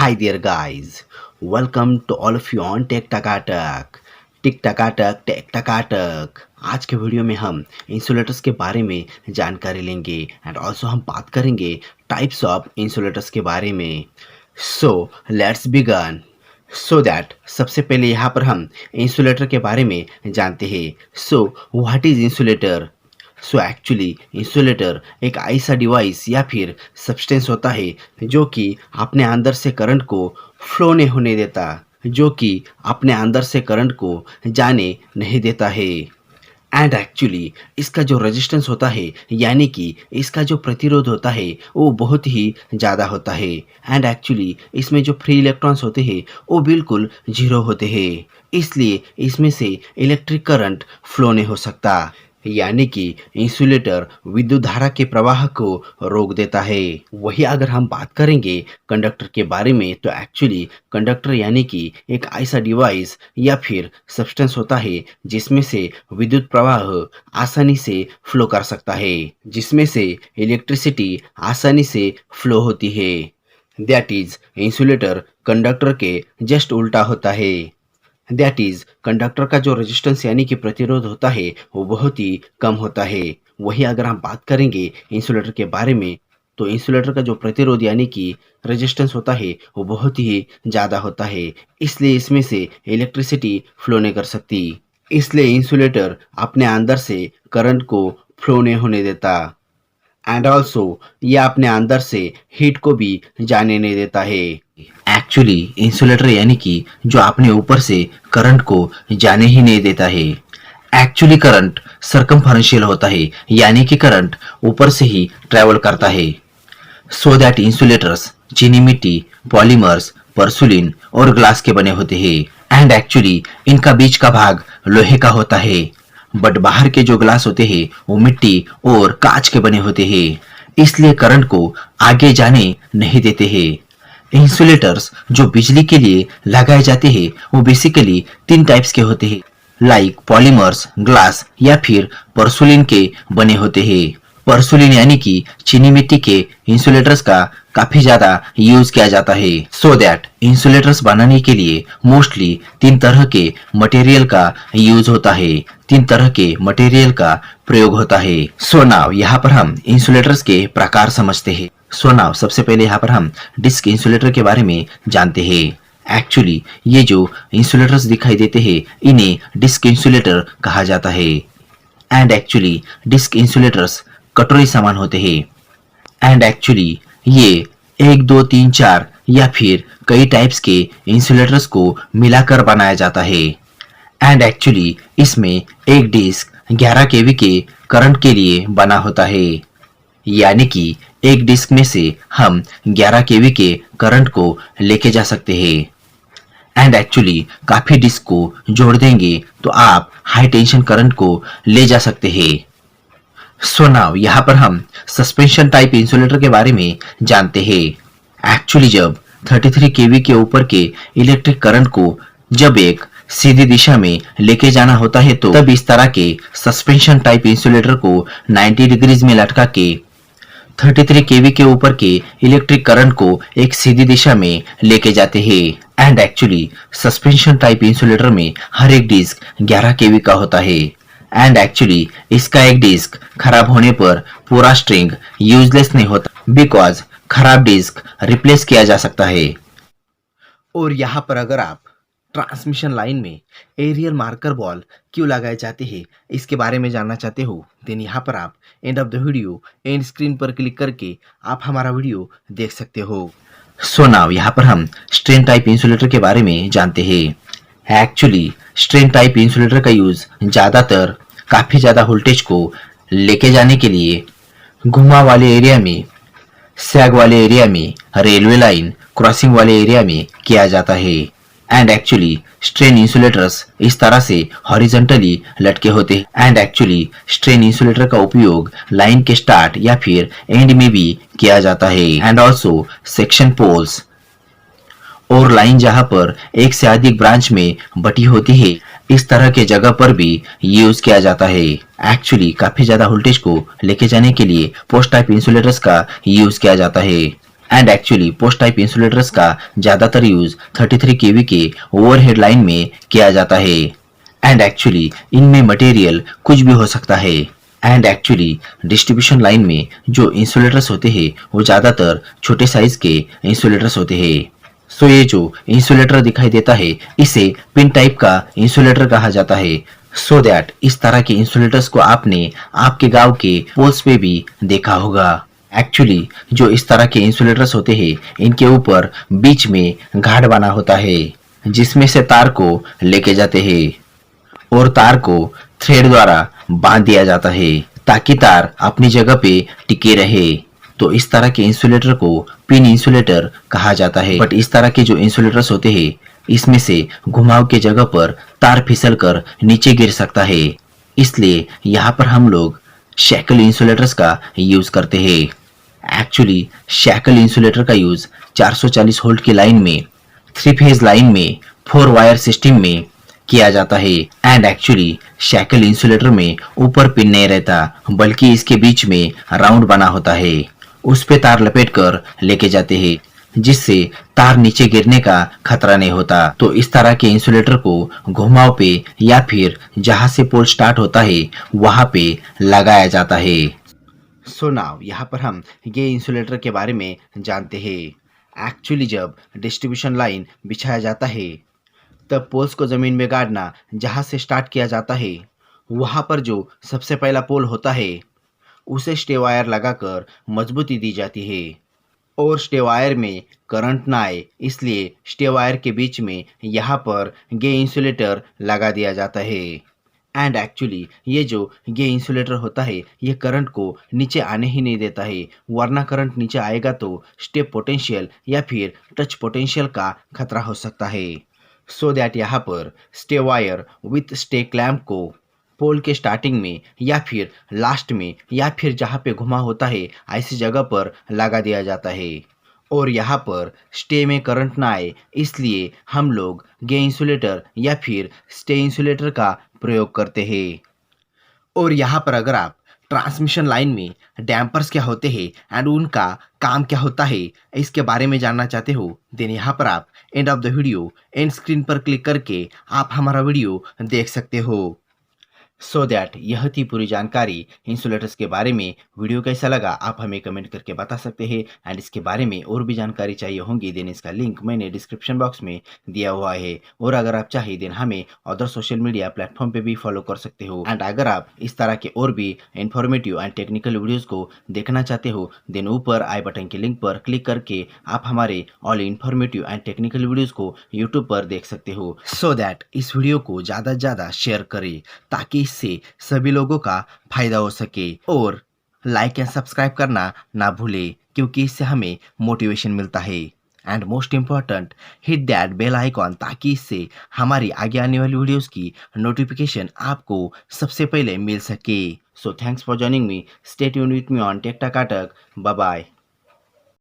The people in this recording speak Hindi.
Hi there, guys. Welcome to all of you on tech टकाटक टिक टकाटक टेक टकाटक। आज के वीडियो में हम इंसुलेटर्स के बारे में जानकारी लेंगे एंड ऑल्सो हम बात करेंगे टाइप्स ऑफ इंसुलेटर्स के बारे में। So let's begin. So that सबसे पहले यहाँ पर हम इंसुलेटर के बारे में जानते हैं। So what is insulator? So actually insulator एक ऐसा डिवाइस या फिर सब्सटेंस होता है जो कि अपने अंदर से करंट को फ्लो नहीं होने देता, जो कि अपने अंदर से करंट को जाने नहीं देता है। एंड एक्चुअली इसका जो रेजिस्टेंस होता है यानी कि इसका जो प्रतिरोध होता है वो बहुत ही ज़्यादा होता है। एंड एक्चुअली इसमें जो फ्री इलेक्ट्रॉन्स होते हैं वो बिल्कुल जीरो होते हैं, इसलिए इसमें से इलेक्ट्रिक करंट फ्लो नहीं हो सकता। यानी कि इंसुलेटर विद्युत धारा के प्रवाह को रोक देता है। वही अगर हम बात करेंगे कंडक्टर के बारे में तो एक्चुअली कंडक्टर यानी कि एक ऐसा डिवाइस या फिर सब्सटेंस होता है जिसमें से विद्युत प्रवाह आसानी से फ्लो कर सकता है, जिसमें से इलेक्ट्रिसिटी आसानी से फ्लो होती है। दैट इज इंसुलेटर कंडक्टर के जस्ट उल्टा होता है। दैट इज कंडक्टर का जो रेजिस्टेंस यानी कि प्रतिरोध होता है वो बहुत ही कम होता है। वही अगर हम बात करेंगे इंसुलेटर के बारे में तो इंसुलेटर का जो प्रतिरोध यानी कि रेजिस्टेंस होता है वो बहुत ही ज़्यादा होता है, इसलिए इसमें से इलेक्ट्रिसिटी फ्लो नहीं कर सकती। इसलिए इंसुलेटर अपने अंदर से करंट को फ्लो नहीं होने देता एंड ऑल्सो यह अपने अंदर से हीट को भी जाने नहीं देता है। एक्चुअली इंसुलेटर यानी कि जो अपने ऊपर से करंट को जाने ही नहीं देता है। एक्चुअली करंट सर्कमफरेंशियल होता है यानी कि करंट ऊपर से ही ट्रेवल करता है। सो दैट इंसुलेटर्स चीनी मिट्टी, पॉलीमर्स, पोर्सिलेन और ग्लास के बने होते हैं एंड एक्चुअली इनका बीच का भाग लोहे का होता है, बट बाहर के जो ग्लास होते हैं वो मिट्टी और कांच के बने होते हैं, इसलिए करंट को आगे जाने नहीं देते हैं। इंसुलेटर्स जो बिजली के लिए लगाए जाते हैं वो बेसिकली 3 टाइप्स के होते हैं, लाइक पॉलीमर्स, ग्लास या फिर पोर्सिलेन के बने होते हैं। पोर्सिलेन यानी कि चीनी मिट्टी के इंसुलेटर्स का काफी ज्यादा यूज किया जाता है। सो दैट इंसुलेटर्स बनाने के लिए मोस्टली 3 तरह के मटेरियल का यूज होता है, 3 तरह के मटेरियल का प्रयोग होता है। सो नाउ यहाँ पर हम इंसुलेटर्स के प्रकार समझते हैं। सो नाउ सबसे पहले यहाँ पर हम डिस्क इंसुलेटर के बारे में जानते हैं। एक्चुअली ये जो इंसुलेटर्स दिखाई देते हैं इन्हें डिस्क इंसुलेटर कहा जाता है एंड एक्चुअली डिस्क इंसुलेटर्स कटोरी समान होते हैं एंड एक्चुअली ये 1, 2, 3, 4 या फिर कई टाइप्स के इंसुलेटर्स को मिलाकर बनाया जाता है एंड एक्चुअली इसमें एक डिस्क 11 केवी के करंट के लिए बना होता है, यानी कि एक डिस्क में से हम 11 केवी के करंट को लेके जा सकते हैं एंड एक्चुअली काफी डिस्क को जोड़ देंगे तो आप हाई टेंशन करंट को ले जा सकते हैं। सो नाउ यहाँ पर हम सस्पेंशन टाइप इंसुलेटर के बारे में जानते हैं। एक्चुअली जब 33 केवी के ऊपर के इलेक्ट्रिक करंट को जब एक सीधी दिशा में लेके जाना होता है तो तब इस तरह के सस्पेंशन टाइप इंसुलेटर को 90 डिग्रीज में लटका के 33 केवी के ऊपर के इलेक्ट्रिक करंट को एक सीधी दिशा में लेके जाते हैं and actually suspension type insulator में हर एक डिस्क 11 केवी का होता है एंड एक्चुअली इसका एक डिस्क खराब होने पर पूरा स्ट्रिंग यूजलेस नहीं होता, बिकॉज खराब डिस्क रिप्लेस किया जा सकता है। और यहाँ पर अगर आप ट्रांसमिशन लाइन में एरियल मार्कर बॉल क्यों लगाए जाते हैं इसके बारे में जानना चाहते हो देन यहाँ पर आप end of the video and screen पर क्लिक करके आप हमारा वीडियो देख सकते हो। सो नाउ यहाँ पर हम स्ट्रेन टाइप इंसुलेटर के बारे में जानते हैं। एक्चुअली स्ट्रेन टाइप इंसुलेटर का यूज ज्यादातर काफी ज्यादा वोल्टेज को लेके जाने के लिए घुमाव वाले एरिया में, सैग वाले एरिया में, रेलवे लाइन क्रॉसिंग वाले एरिया में किया जाता है एंड एक्चुअली स्ट्रेन इंसुलेटर्स इस तरह से हॉरिजॉन्टली लटके होते हैं एंड एक्चुअली स्ट्रेन इंसुलेटर का उपयोग लाइन के स्टार्ट या फिर एंड में भी किया जाता है एंड ऑल्सो सेक्शन पोल्स और लाइन जहां पर एक से अधिक ब्रांच में बटी होती है इस तरह के जगह पर भी यूज किया जाता है। एक्चुअली काफी ज्यादा वोल्टेज को लेके जाने के लिए पोस्ट टाइप इंसुलेटर्स का यूज किया जाता है and actually post type insulators का ज़्यादातर यूज 33 केवी के ओवरहेड लाइन में किया जाता है। एंड एक्चुअली इनमें मटेरियल कुछ भी हो सकता है। एंड एक्चुअली डिस्ट्रीब्यूशन लाइन में जो इंसुलेटर्स होते हैं वो ज़्यादातर छोटे साइज के इंसुलेटर्स होते हैं। सो ये जो इंसुलेटर दिखाई देता है इसे पिन टाइप का इंसुलेटर कहा जाता है। सो दैट इस तरह के इंसुलेटर्स को आपने आपके गांव के पोल्स पे भी देखा होगा। एक्चुअली जो इस तरह के इंसुलेटर्स होते हैं इनके ऊपर बीच में गाढ़ बना होता है जिसमें से तार को लेके जाते हैं और तार को थ्रेड द्वारा बांध दिया जाता है ताकि तार अपनी जगह पे टिके रहे। तो इस तरह के इंसुलेटर को पिन इंसुलेटर कहा जाता है। बट इस तरह के जो इंसुलेटर्स होते हैं इसमें से घुमाव के जगह पर तार फिसल कर नीचे गिर सकता है, इसलिए यहाँ पर हम लोग शैकल इंसुलेटर्स का यूज करते हैं। एक्चुअली शैकल इंसुलेटर का यूज 440 वोल्ट की लाइन में 3 फेज लाइन में 4 वायर सिस्टम में किया जाता है। एंड एक्चुअली शैकल इंसुलेटर में ऊपर पिन नहीं रहता बल्कि इसके बीच में राउंड बना होता है, उस पे तार लपेट कर लेके जाते हैं जिससे तार नीचे गिरने का खतरा नहीं होता। तो इस तरह के इंसुलेटर को घुमाव पे या फिर जहां से पोल स्टार्ट होता है वहां पे लगाया जाता है। सो नाउ यहाँ पर हम ये इंसुलेटर के बारे में जानते हैं। एक्चुअली जब डिस्ट्रीब्यूशन लाइन बिछाया जाता है तब पोल्स को ज़मीन में गाड़ना जहाँ से स्टार्ट किया जाता है वहाँ पर जो सबसे पहला पोल होता है उसे स्टे वायर लगाकर मजबूती दी जाती है और स्टे वायर में करंट ना आए इसलिए स्टे वायर के बीच में यहाँ पर ये इंसुलेटर लगा दिया जाता है। एंड एक्चुअली ये जो ये इंसुलेटर होता है ये करंट को नीचे आने ही नहीं देता है, वरना करंट नीचे आएगा तो स्टेप पोटेंशियल या फिर टच पोटेंशियल का खतरा हो सकता है। सो दैट यहाँ पर stay wire with stay clamp को पोल के स्टार्टिंग में या फिर लास्ट में या फिर जहाँ पे घुमा होता है ऐसी जगह पर लगा दिया जाता है और यहाँ पर स्टे में करंट ना आए इसलिए हम लोग गे इंसुलेटर या फिर स्टे इंसुलेटर का प्रयोग करते हैं। और यहाँ पर अगर आप ट्रांसमिशन लाइन में डैम्पर्स क्या होते हैं एंड उनका काम क्या होता है इसके बारे में जानना चाहते हो देन यहाँ पर आप end of the video and screen पर क्लिक करके आप हमारा वीडियो देख सकते हो। सो दैट यह थी पूरी जानकारी इंसुलेटर्स के बारे में। वीडियो कैसा लगा आप हमें कमेंट करके बता सकते हैं एंड इसके बारे में और भी जानकारी चाहिए होंगी देन इसका लिंक मैंने डिस्क्रिप्शन बॉक्स में दिया हुआ है। और अगर आप चाहे देन हमें अदर सोशल मीडिया प्लेटफॉर्म पे भी फॉलो कर सकते हो। एंड अगर आप इस तरह के और भी इन्फॉर्मेटिव एंड टेक्निकल वीडियोज़ को देखना चाहते हो देन ऊपर आई बटन के लिंक पर क्लिक करके आप हमारे all informative and technical videos को यूट्यूब पर देख सकते हो। सो दैट इस वीडियो को ज़्यादा से ज़्यादा शेयर करें ताकि इससे सभी लोगों का फायदा हो सके। और लाइक एंड सब्सक्राइब करना ना भूले क्योंकि इससे हमें मोटिवेशन मिलता है। And most important hit that bell icon ताकि इससे हमारी आगे आने वाली वीडियोस की नोटिफिकेशन आपको सबसे पहले मिल सके। So thanks for joining me, stay tuned with me on tech Takatak. Bye bye.